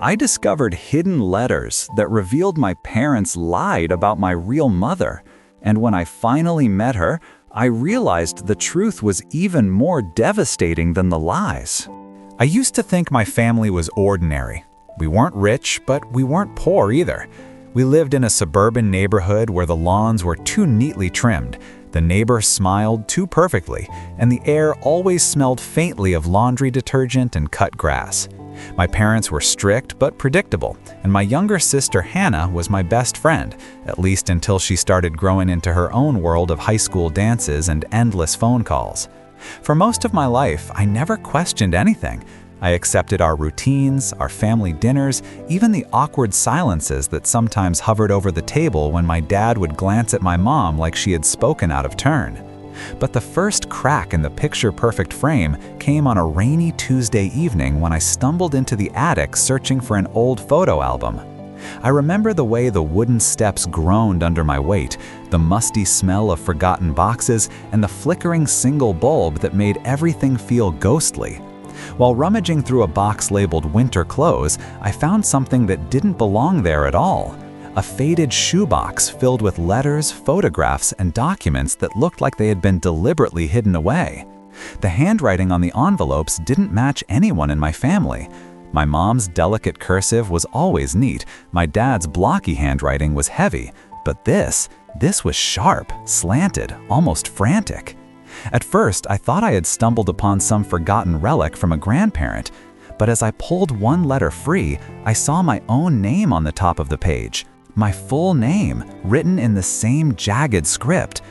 I discovered hidden letters that revealed my parents lied about my real mother. And when I finally met her, I realized the truth was even more devastating than the lies. I used to think my family was ordinary. We weren't rich, but we weren't poor either. We lived in a suburban neighborhood where the lawns were too neatly trimmed, the neighbor smiled too perfectly, and the air always smelled faintly of laundry detergent and cut grass. My parents were strict but predictable, and my younger sister Hannah was my best friend, at least until she started growing into her own world of high school dances and endless phone calls. For most of my life, I never questioned anything. I accepted our routines, our family dinners, even the awkward silences that sometimes hovered over the table when my dad would glance at my mom like she had spoken out of turn. But the first crack in the picture-perfect frame came on a rainy Tuesday evening when I stumbled into the attic searching for an old photo album. I remember the way the wooden steps groaned under my weight, the musty smell of forgotten boxes, and the flickering single bulb that made everything feel ghostly. While rummaging through a box labeled winter clothes, I found something that didn't belong there at all. A faded shoebox filled with letters, photographs, and documents that looked like they had been deliberately hidden away. The handwriting on the envelopes didn't match anyone in my family. My mom's delicate cursive was always neat, my dad's blocky handwriting was heavy, but this was sharp, slanted, almost frantic. At first, I thought I had stumbled upon some forgotten relic from a grandparent, but as I pulled one letter free, I saw my own name on the top of the page. My full name, written in the same jagged script.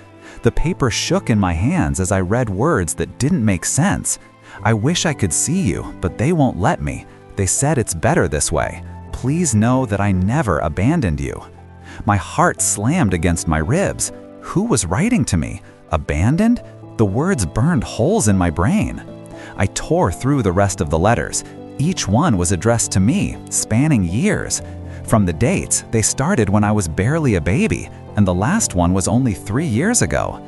The paper shook in my hands as I read words that didn't make sense. I wish I could see you, but they won't let me. They said it's better this way. Please know that I never abandoned you. My heart slammed against my ribs. Who was writing to me? Abandoned? The words burned holes in my brain. I tore through the rest of the letters. Each one was addressed to me, spanning years. From the dates, they started when I was barely a baby, and the last one was only 3 years ago.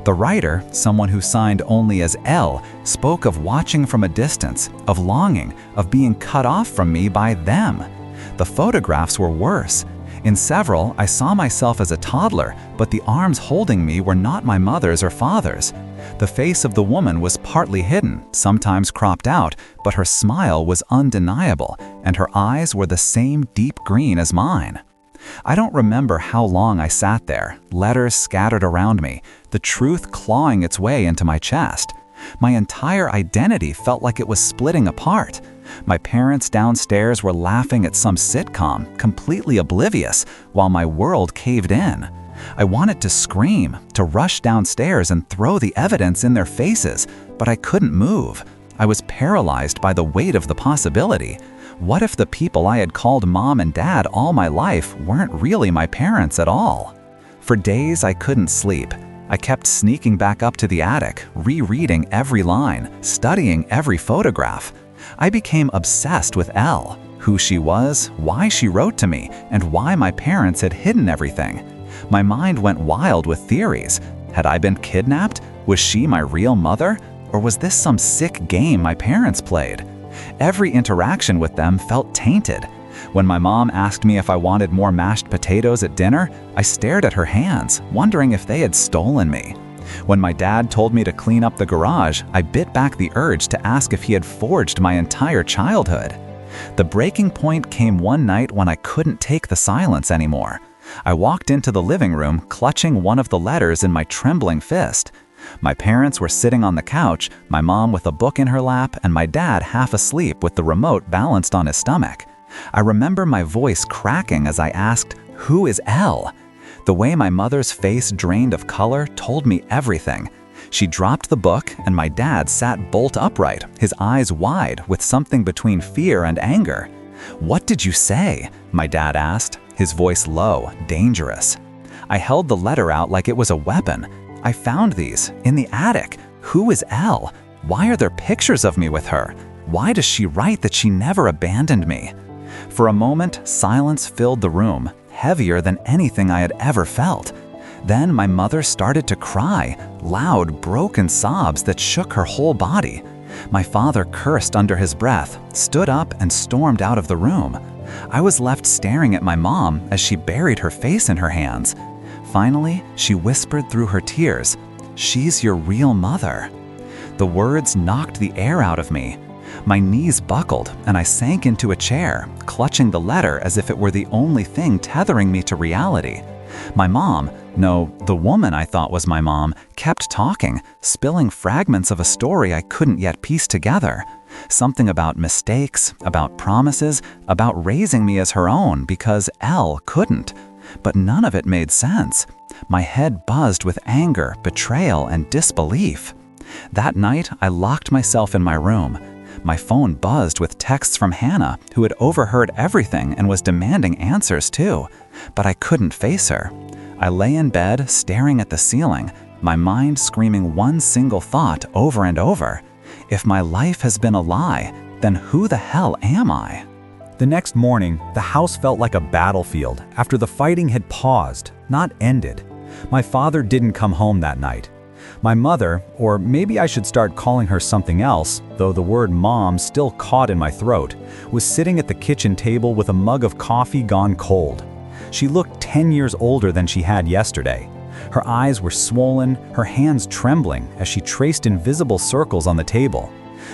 The writer, someone who signed only as L, spoke of watching from a distance, of longing, of being cut off from me by them. The photographs were worse. In several, I saw myself as a toddler, but the arms holding me were not my mother's or father's. The face of the woman was partly hidden, sometimes cropped out, but her smile was undeniable, and her eyes were the same deep green as mine. I don't remember how long I sat there, letters scattered around me, the truth clawing its way into my chest. My entire identity felt like it was splitting apart. My parents downstairs were laughing at some sitcom, completely oblivious, while my world caved in. I wanted to scream, to rush downstairs and throw the evidence in their faces, but I couldn't move. I was paralyzed by the weight of the possibility. What if the people I had called mom and dad all my life weren't really my parents at all? For days I couldn't sleep. I kept sneaking back up to the attic, rereading every line, studying every photograph. I became obsessed with Elle, who she was, why she wrote to me, and why my parents had hidden everything. My mind went wild with theories. Had I been kidnapped? Was she my real mother? Or was this some sick game my parents played? Every interaction with them felt tainted. When my mom asked me if I wanted more mashed potatoes at dinner, I stared at her hands, wondering if they had stolen me. When my dad told me to clean up the garage, I bit back the urge to ask if he had forged my entire childhood. The breaking point came one night when I couldn't take the silence anymore. I walked into the living room, clutching one of the letters in my trembling fist. My parents were sitting on the couch, my mom with a book in her lap, and my dad half asleep with the remote balanced on his stomach. I remember my voice cracking as I asked, "Who is Elle?" The way my mother's face drained of color told me everything. She dropped the book, and my dad sat bolt upright, his eyes wide, with something between fear and anger. "What did you say?" my dad asked, his voice low, dangerous. I held the letter out like it was a weapon. "I found these, in the attic. Who is Elle? Why are there pictures of me with her? Why does she write that she never abandoned me?" For a moment, silence filled the room, heavier than anything I had ever felt. Then my mother started to cry, loud, broken sobs that shook her whole body. My father cursed under his breath, stood up, and stormed out of the room. I was left staring at my mom as she buried her face in her hands. Finally, she whispered through her tears, "She's your real mother." The words knocked the air out of me. My knees buckled and I sank into a chair, clutching the letter as if it were the only thing tethering me to reality. My mom, no, the woman I thought was my mom, kept talking, spilling fragments of a story I couldn't yet piece together. Something about mistakes, about promises, about raising me as her own because Elle couldn't. But none of it made sense. My head buzzed with anger, betrayal, and disbelief. That night, I locked myself in my room. My phone buzzed with texts from Hannah, who had overheard everything and was demanding answers too. But I couldn't face her. I lay in bed, staring at the ceiling, my mind screaming one single thought over and over. If my life has been a lie, then who the hell am I? The next morning, the house felt like a battlefield after the fighting had paused, not ended. My father didn't come home that night. My mother, or maybe I should start calling her something else, though the word mom still caught in my throat, was sitting at the kitchen table with a mug of coffee gone cold. She looked 10 years older than she had yesterday. Her eyes were swollen, her hands trembling as she traced invisible circles on the table.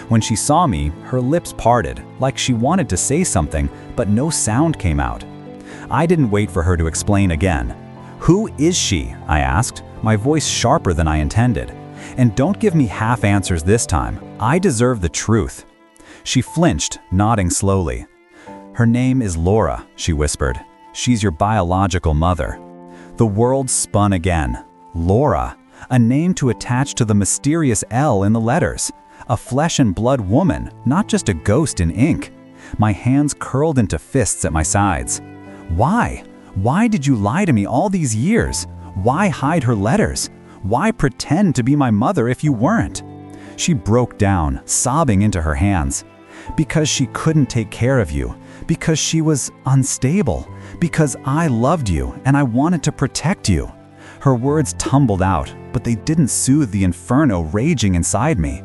When she saw me, her lips parted, like she wanted to say something, but no sound came out. I didn't wait for her to explain again. "Who is she?" I asked, my voice sharper than I intended. "And don't give me half answers this time. I deserve the truth." She flinched, nodding slowly. "Her name is Laura," she whispered. "She's your biological mother." The world spun again. Laura, a name to attach to the mysterious L in the letters. A flesh and blood woman, not just a ghost in ink. My hands curled into fists at my sides. Why? Why did you lie to me all these years? Why hide her letters? Why pretend to be my mother if you weren't? She broke down, sobbing into her hands. Because she couldn't take care of you. Because she was unstable. Because I loved you and I wanted to protect you. Her words tumbled out, but they didn't soothe the inferno raging inside me.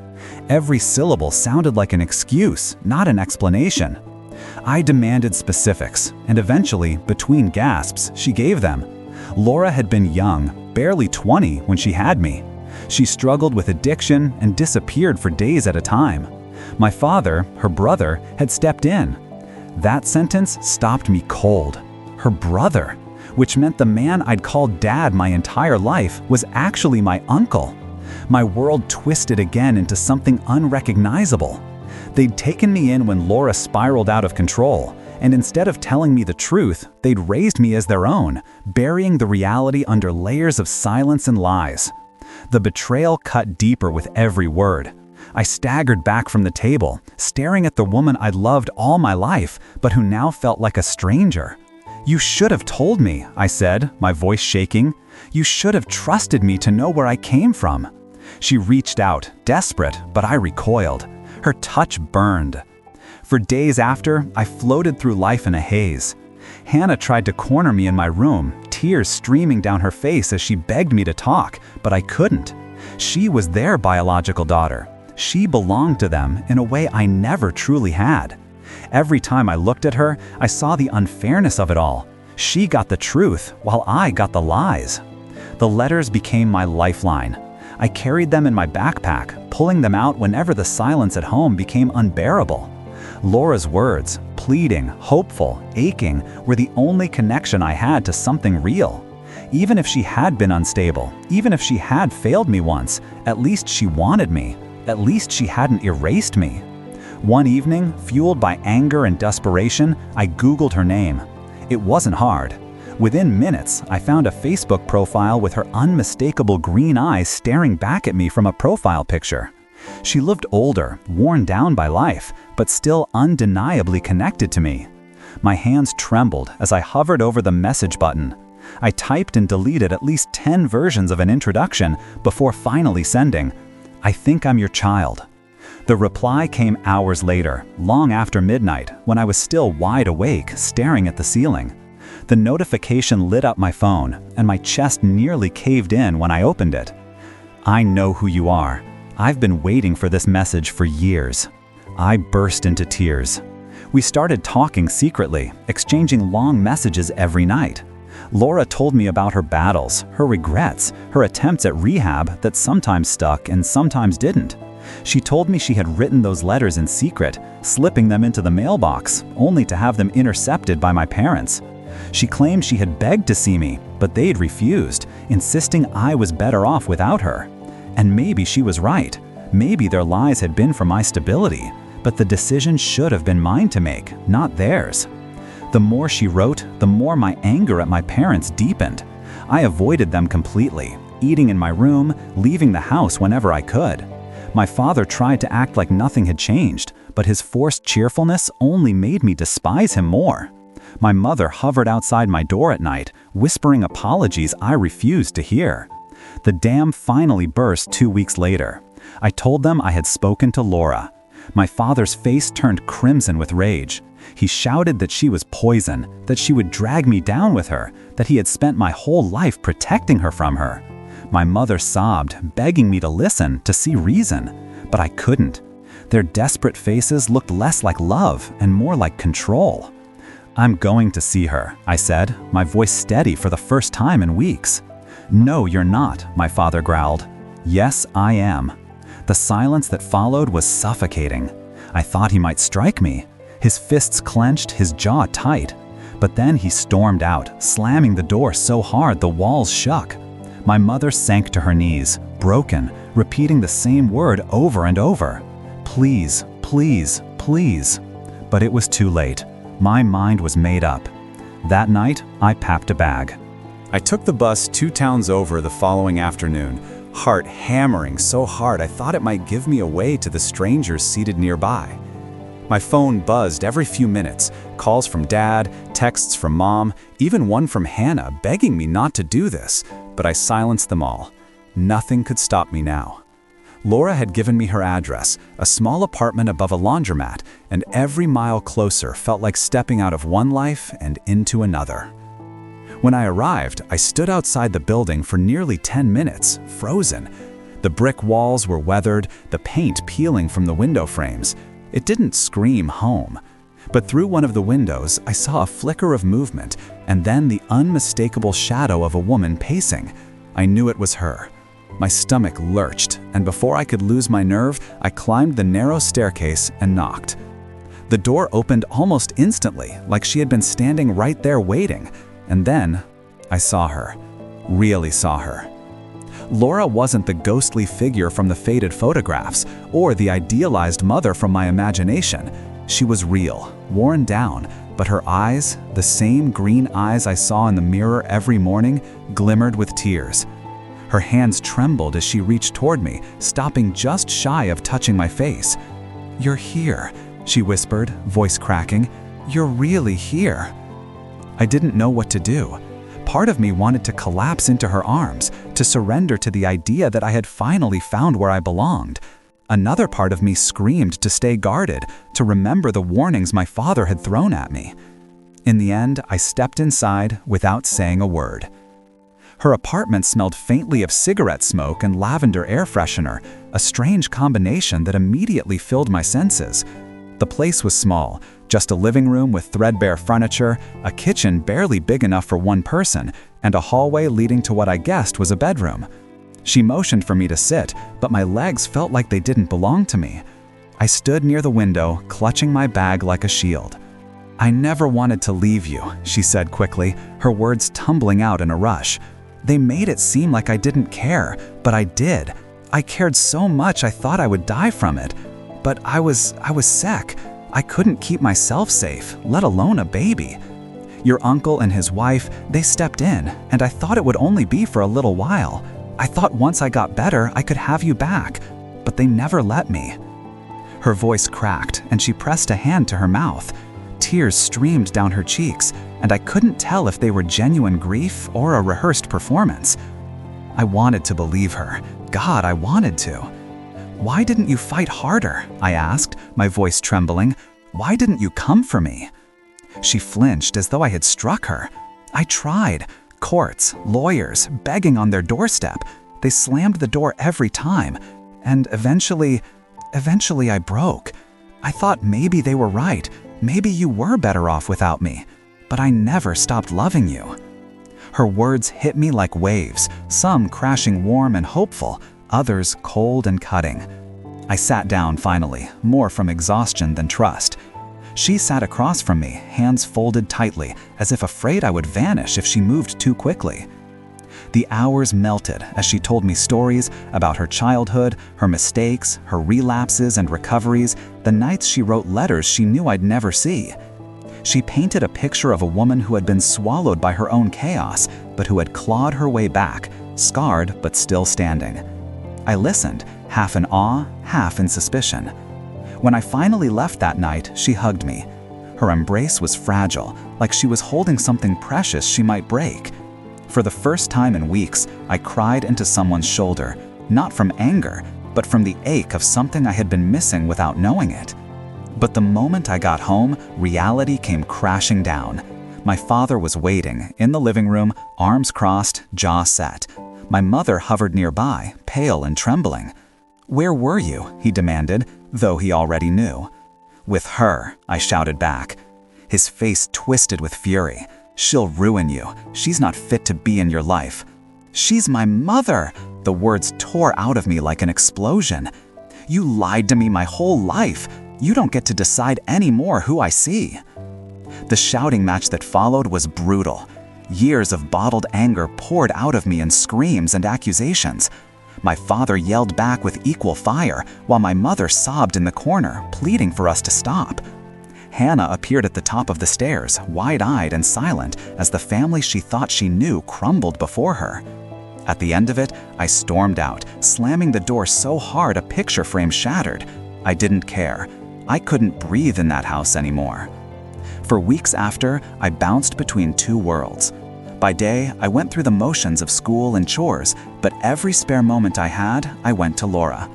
Every syllable sounded like an excuse, not an explanation. I demanded specifics, and eventually, between gasps, she gave them. Laura had been young, barely 20 when she had me. She struggled with addiction and disappeared for days at a time. My father, her brother, had stepped in. That sentence stopped me cold. Her brother, which meant the man I'd called Dad my entire life, was actually my uncle. My world twisted again into something unrecognizable. They'd taken me in when Laura spiraled out of control, and instead of telling me the truth, they'd raised me as their own, burying the reality under layers of silence and lies. The betrayal cut deeper with every word. I staggered back from the table, staring at the woman I'd loved all my life, but who now felt like a stranger. "You should have told me," I said, my voice shaking. "You should have trusted me to know where I came from." She reached out, desperate, but I recoiled. Her touch burned. For days after, I floated through life in a haze. Hannah tried to corner me in my room, tears streaming down her face as she begged me to talk, but I couldn't. She was their biological daughter. She belonged to them in a way I never truly had. Every time I looked at her, I saw the unfairness of it all. She got the truth, while I got the lies. The letters became my lifeline. I carried them in my backpack, pulling them out whenever the silence at home became unbearable. Laura's words, pleading, hopeful, aching, were the only connection I had to something real. Even if she had been unstable, even if she had failed me once, at least she wanted me. At least she hadn't erased me. One evening, fueled by anger and desperation, I Googled her name. It wasn't hard. Within minutes, I found a Facebook profile with her unmistakable green eyes staring back at me from a profile picture. She looked older, worn down by life, but still undeniably connected to me. My hands trembled as I hovered over the message button. I typed and deleted at least 10 versions of an introduction before finally sending, "I think I'm your child." The reply came hours later, long after midnight, when I was still wide awake, staring at the ceiling. The notification lit up my phone, and my chest nearly caved in when I opened it. "I know who you are. I've been waiting for this message for years." I burst into tears. We started talking secretly, exchanging long messages every night. Laura told me about her battles, her regrets, her attempts at rehab that sometimes stuck and sometimes didn't. She told me she had written those letters in secret, slipping them into the mailbox, only to have them intercepted by my parents. She claimed she had begged to see me, but they'd refused, insisting I was better off without her. And maybe she was right. Maybe their lies had been for my stability, but the decision should have been mine to make, not theirs. The more she wrote, the more my anger at my parents deepened. I avoided them completely, eating in my room, leaving the house whenever I could. My father tried to act like nothing had changed, but his forced cheerfulness only made me despise him more. My mother hovered outside my door at night, whispering apologies I refused to hear. The dam finally burst 2 weeks later. I told them I had spoken to Laura. My father's face turned crimson with rage. He shouted that she was poison, that she would drag me down with her, that he had spent my whole life protecting her from her. My mother sobbed, begging me to listen, to see reason, but I couldn't. Their desperate faces looked less like love and more like control. "I'm going to see her," I said, my voice steady for the first time in weeks. "No, you're not," my father growled. "Yes, I am." The silence that followed was suffocating. I thought he might strike me. His fists clenched, his jaw tight. But then he stormed out, slamming the door so hard the walls shook. My mother sank to her knees, broken, repeating the same word over and over. "Please, please, please." But it was too late. My mind was made up. That night, I packed a bag. I took the bus 2 towns over the following afternoon, heart hammering so hard I thought it might give me away to the strangers seated nearby. My phone buzzed every few minutes, calls from Dad, texts from Mom, even one from Hannah begging me not to do this, but I silenced them all. Nothing could stop me now. Laura had given me her address, a small apartment above a laundromat, and every mile closer felt like stepping out of one life and into another. When I arrived, I stood outside the building for nearly 10 minutes, frozen. The brick walls were weathered, the paint peeling from the window frames. It didn't scream home. But through one of the windows, I saw a flicker of movement, and then the unmistakable shadow of a woman pacing. I knew it was her. My stomach lurched, and before I could lose my nerve, I climbed the narrow staircase and knocked. The door opened almost instantly, like she had been standing right there waiting. And then, I saw her. Really saw her. Laura wasn't the ghostly figure from the faded photographs, or the idealized mother from my imagination. She was real, worn down, but her eyes, the same green eyes I saw in the mirror every morning, glimmered with tears. Her hands trembled as she reached toward me, stopping just shy of touching my face. "You're here," she whispered, voice cracking. "You're really here." I didn't know what to do. Part of me wanted to collapse into her arms, to surrender to the idea that I had finally found where I belonged. Another part of me screamed to stay guarded, to remember the warnings my father had thrown at me. In the end, I stepped inside without saying a word. Her apartment smelled faintly of cigarette smoke and lavender air freshener, a strange combination that immediately filled my senses. The place was small, just a living room with threadbare furniture, a kitchen barely big enough for one person, and a hallway leading to what I guessed was a bedroom. She motioned for me to sit, but my legs felt like they didn't belong to me. I stood near the window, clutching my bag like a shield. "I never wanted to leave you," she said quickly, her words tumbling out in a rush. They made it seem like I didn't care, but I did. I cared so much I thought I would die from it. But I was sick. I couldn't keep myself safe, let alone a baby. Your uncle and his wife, they stepped in, and I thought it would only be for a little while. I thought once I got better, I could have you back, but they never let me." Her voice cracked, and she pressed a hand to her mouth. Tears streamed down her cheeks, and I couldn't tell if they were genuine grief or a rehearsed performance. I wanted to believe her. God, I wanted to. "Why didn't you fight harder?" I asked, my voice trembling. "Why didn't you come for me?" She flinched as though I had struck her. "I tried. Courts, lawyers, begging on their doorstep. They slammed the door every time. And eventually I broke. I thought maybe they were right. Maybe you were better off without me, but I never stopped loving you." Her words hit me like waves, some crashing warm and hopeful, others cold and cutting. I sat down finally, more from exhaustion than trust. She sat across from me, hands folded tightly, as if afraid I would vanish if she moved too quickly. The hours melted as she told me stories about her childhood, her mistakes, her relapses and recoveries, the nights she wrote letters she knew I'd never see. She painted a picture of a woman who had been swallowed by her own chaos, but who had clawed her way back, scarred but still standing. I listened, half in awe, half in suspicion. When I finally left that night, she hugged me. Her embrace was fragile, like she was holding something precious she might break. For the first time in weeks, I cried into someone's shoulder, not from anger, but from the ache of something I had been missing without knowing it. But the moment I got home, reality came crashing down. My father was waiting, in the living room, arms crossed, jaw set. My mother hovered nearby, pale and trembling. "Where were you?" he demanded, though he already knew. "With her," I shouted back. His face twisted with fury. "She'll ruin you. She's not fit to be in your life." "She's my mother!" The words tore out of me like an explosion. "You lied to me my whole life. You don't get to decide anymore who I see." The shouting match that followed was brutal. Years of bottled anger poured out of me in screams and accusations. My father yelled back with equal fire, while my mother sobbed in the corner, pleading for us to stop. Hannah appeared at the top of the stairs, wide-eyed and silent, as the family she thought she knew crumbled before her. At the end of it, I stormed out, slamming the door so hard a picture frame shattered. I didn't care. I couldn't breathe in that house anymore. For weeks after, I bounced between two worlds. By day, I went through the motions of school and chores, but every spare moment I had, I went to Laura.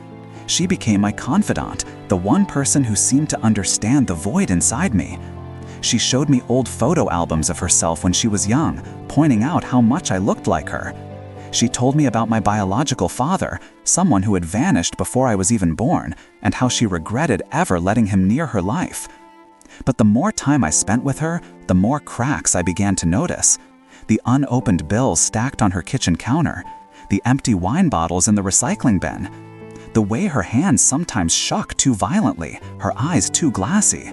She became my confidant, the one person who seemed to understand the void inside me. She showed me old photo albums of herself when she was young, pointing out how much I looked like her. She told me about my biological father, someone who had vanished before I was even born, and how she regretted ever letting him near her life. But the more time I spent with her, the more cracks I began to notice. The unopened bills stacked on her kitchen counter, the empty wine bottles in the recycling bin, the way her hands sometimes shook too violently, her eyes too glassy.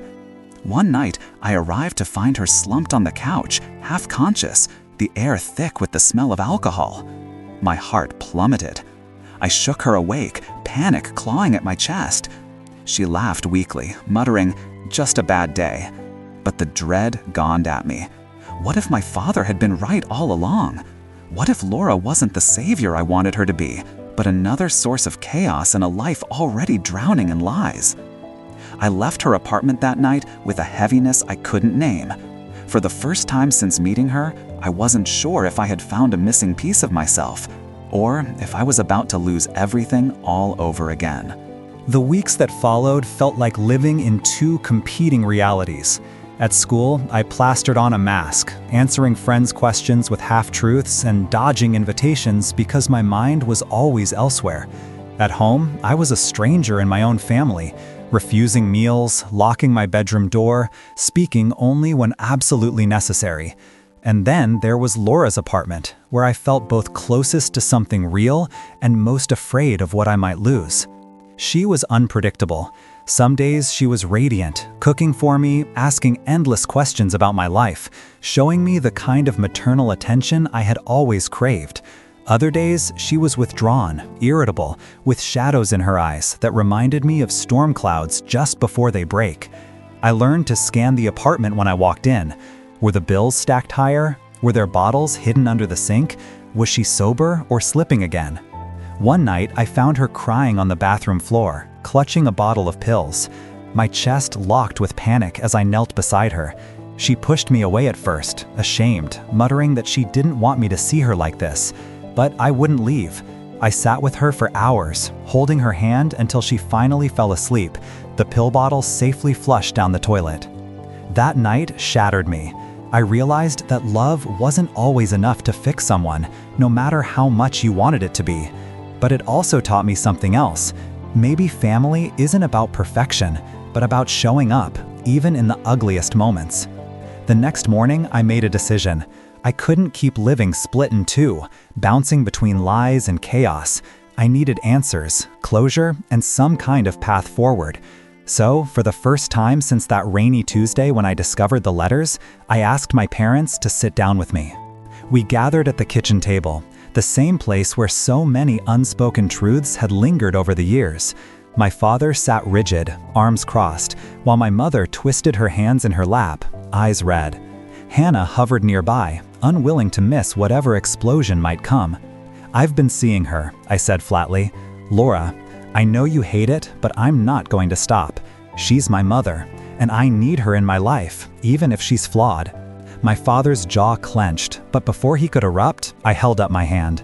One night, I arrived to find her slumped on the couch, half conscious, the air thick with the smell of alcohol. My heart plummeted. I shook her awake, panic clawing at my chest. She laughed weakly, muttering, "Just a bad day." But the dread gnawed at me. What if my father had been right all along? What if Laura wasn't the savior I wanted her to be, but another source of chaos in a life already drowning in lies? I left her apartment that night with a heaviness I couldn't name. For the first time since meeting her, I wasn't sure if I had found a missing piece of myself, or if I was about to lose everything all over again. The weeks that followed felt like living in two competing realities. At school, I plastered on a mask, answering friends' questions with half-truths and dodging invitations because my mind was always elsewhere. At home, I was a stranger in my own family, refusing meals, locking my bedroom door, speaking only when absolutely necessary. And then there was Laura's apartment, where I felt both closest to something real and most afraid of what I might lose. She was unpredictable. Some days she was radiant, cooking for me, asking endless questions about my life, showing me the kind of maternal attention I had always craved. Other days, she was withdrawn, irritable, with shadows in her eyes that reminded me of storm clouds just before they break. I learned to scan the apartment when I walked in. Were the bills stacked higher? Were there bottles hidden under the sink? Was she sober or slipping again? One night, I found her crying on the bathroom floor, clutching a bottle of pills. My chest locked with panic as I knelt beside her. She pushed me away at first, ashamed, muttering that she didn't want me to see her like this. But I wouldn't leave. I sat with her for hours, holding her hand until she finally fell asleep, the pill bottle safely flushed down the toilet. That night shattered me. I realized that love wasn't always enough to fix someone, no matter how much you wanted it to be. But it also taught me something else. Maybe family isn't about perfection, but about showing up, even in the ugliest moments. The next morning, I made a decision. I couldn't keep living split in two, bouncing between lies and chaos. I needed answers, closure, and some kind of path forward. So, for the first time since that rainy Tuesday when I discovered the letters, I asked my parents to sit down with me. We gathered at the kitchen table, the same place where so many unspoken truths had lingered over the years. My father sat rigid, arms crossed, while my mother twisted her hands in her lap, eyes red. Hannah hovered nearby, unwilling to miss whatever explosion might come. "I've been seeing her," I said flatly. "Laura, I know you hate it, but I'm not going to stop. She's my mother, and I need her in my life, even if she's flawed." My father's jaw clenched, but before he could erupt, I held up my hand.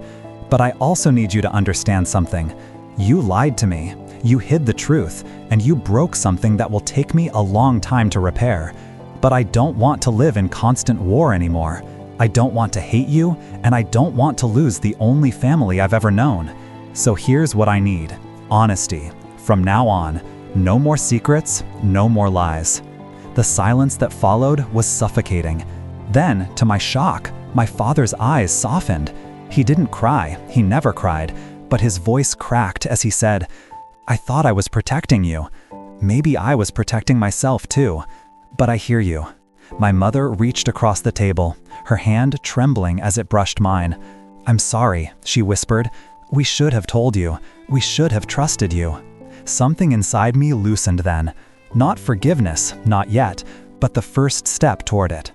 "But I also need you to understand something. You lied to me, you hid the truth, and you broke something that will take me a long time to repair. But I don't want to live in constant war anymore. I don't want to hate you, and I don't want to lose the only family I've ever known. So here's what I need: honesty. From now on, no more secrets, no more lies." The silence that followed was suffocating. Then, to my shock, my father's eyes softened. He didn't cry, he never cried, but his voice cracked as he said, "I thought I was protecting you. Maybe I was protecting myself too. But I hear you." My mother reached across the table, her hand trembling as it brushed mine. "I'm sorry," she whispered. "We should have told you. We should have trusted you." Something inside me loosened then. Not forgiveness, not yet, but the first step toward it.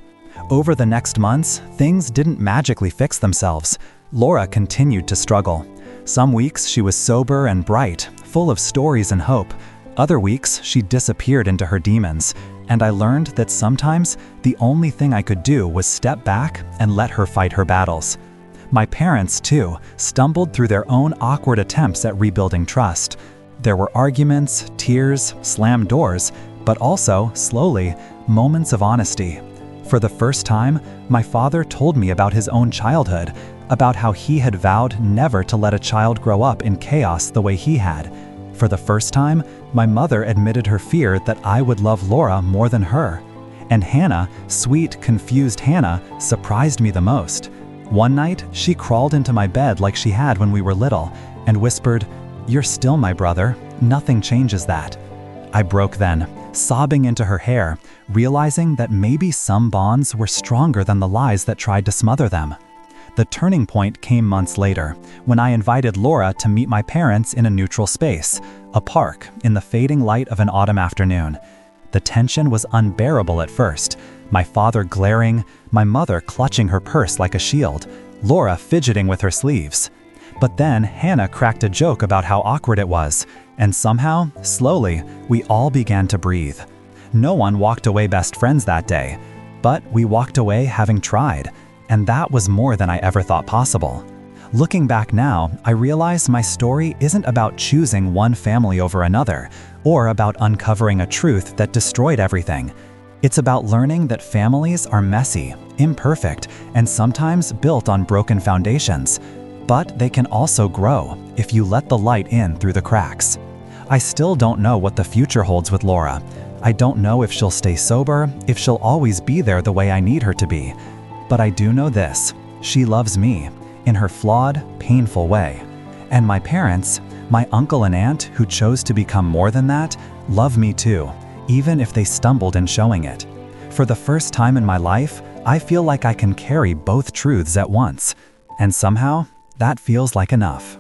Over the next months, things didn't magically fix themselves. Laura continued to struggle. Some weeks she was sober and bright, full of stories and hope. Other weeks she disappeared into her demons, and I learned that sometimes the only thing I could do was step back and let her fight her battles. My parents, too, stumbled through their own awkward attempts at rebuilding trust. There were arguments, tears, slammed doors, but also, slowly, moments of honesty. For the first time, my father told me about his own childhood, about how he had vowed never to let a child grow up in chaos the way he had. For the first time, my mother admitted her fear that I would love Laura more than her. And Hannah, sweet, confused Hannah, surprised me the most. One night, she crawled into my bed like she had when we were little, and whispered, "You're still my brother. Nothing changes that." I broke then, sobbing into her hair, realizing that maybe some bonds were stronger than the lies that tried to smother them. The turning point came months later, when I invited Laura to meet my parents in a neutral space, a park, in the fading light of an autumn afternoon. The tension was unbearable at first, my father glaring, my mother clutching her purse like a shield, Laura fidgeting with her sleeves. But then Hannah cracked a joke about how awkward it was, and somehow, slowly, we all began to breathe. No one walked away best friends that day, but we walked away having tried, and that was more than I ever thought possible. Looking back now, I realize my story isn't about choosing one family over another, or about uncovering a truth that destroyed everything. It's about learning that families are messy, imperfect, and sometimes built on broken foundations. But they can also grow if you let the light in through the cracks. I still don't know what the future holds with Laura. I don't know if she'll stay sober, if she'll always be there the way I need her to be. But I do know this: she loves me, in her flawed, painful way. And my parents, my uncle and aunt who chose to become more than that, love me too, even if they stumbled in showing it. For the first time in my life, I feel like I can carry both truths at once. And somehow, that feels like enough.